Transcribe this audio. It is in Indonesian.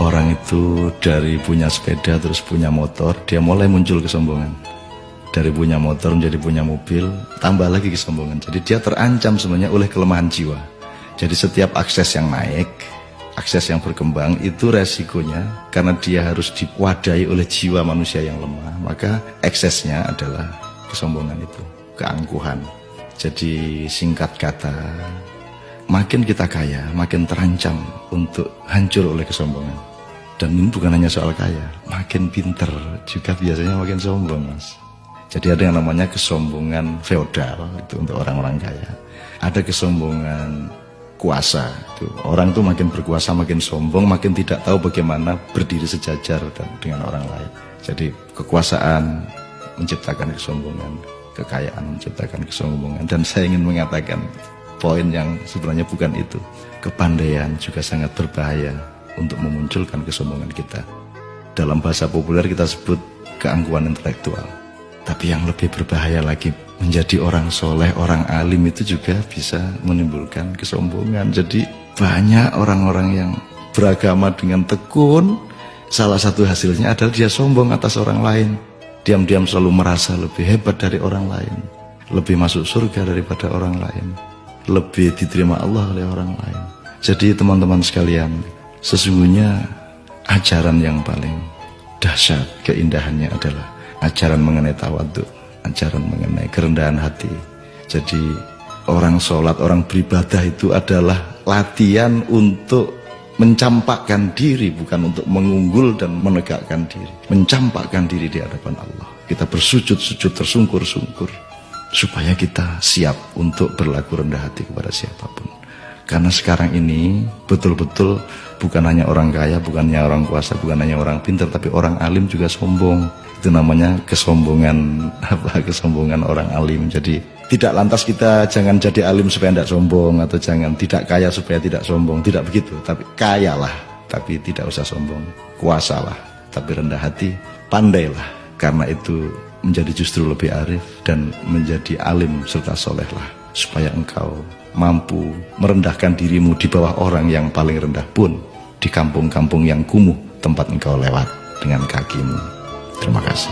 Orang itu dari punya sepeda terus punya motor, dia mulai muncul kesombongan. Dari punya motor menjadi punya mobil, tambah lagi kesombongan. Jadi dia terancam sebenarnya oleh kelemahan jiwa. Jadi setiap akses yang naik, akses yang berkembang, itu resikonya karena dia harus diwadahi oleh jiwa manusia yang lemah. Maka eksesnya adalah kesombongan itu, keangkuhan. Jadi singkat kata, makin kita kaya, makin terancam untuk hancur oleh kesombongan. Dan ini bukan hanya soal kaya, makin pinter juga biasanya makin sombong, Mas. Jadi ada yang namanya kesombongan feodal, itu untuk orang-orang kaya. Ada kesombongan kuasa, itu orang tuh makin berkuasa makin sombong, makin tidak tahu bagaimana berdiri sejajar dengan orang lain. Jadi kekuasaan menciptakan kesombongan, kekayaan menciptakan kesombongan. Dan saya ingin mengatakan poin yang sebenarnya bukan itu. Kepandaian juga sangat berbahaya untuk memunculkan kesombongan kita. Dalam bahasa populer kita sebut keangkuhan intelektual. Tapi yang lebih berbahaya lagi, menjadi orang soleh, orang alim itu juga bisa menimbulkan kesombongan. Jadi banyak orang-orang yang beragama dengan tekun, salah satu hasilnya adalah dia sombong atas orang lain. Diam-diam selalu merasa lebih hebat dari orang lain, lebih masuk surga daripada orang lain, lebih diterima Allah oleh orang lain. Jadi teman-teman sekalian, sesungguhnya ajaran yang paling dahsyat keindahannya adalah ajaran mengenai tawadhu, ajaran mengenai kerendahan hati. Jadi orang sholat, orang beribadah itu adalah latihan untuk mencampakkan diri, bukan untuk mengunggul dan menegakkan diri. Mencampakkan diri di hadapan Allah. Kita bersujud-sujud tersungkur-sungkur supaya kita siap untuk berlaku rendah hati kepada siapapun. Karena sekarang ini betul-betul bukan hanya orang kaya, bukan hanya orang kuasa, bukan hanya orang pintar, tapi orang alim juga sombong. Itu namanya kesombongan kesombongan orang alim. Jadi tidak lantas kita jangan jadi alim supaya tidak sombong, atau jangan tidak kaya supaya tidak sombong, tidak begitu. Tapi kayalah, tapi tidak usah sombong. Kuasalah, tapi rendah hati. Pandailah, karena itu menjadi justru lebih arif dan menjadi alim serta solehlah, supaya engkau mampu merendahkan dirimu di bawah orang yang paling rendah pun di kampung-kampung yang kumuh tempat engkau lewat dengan kakimu. Terima kasih.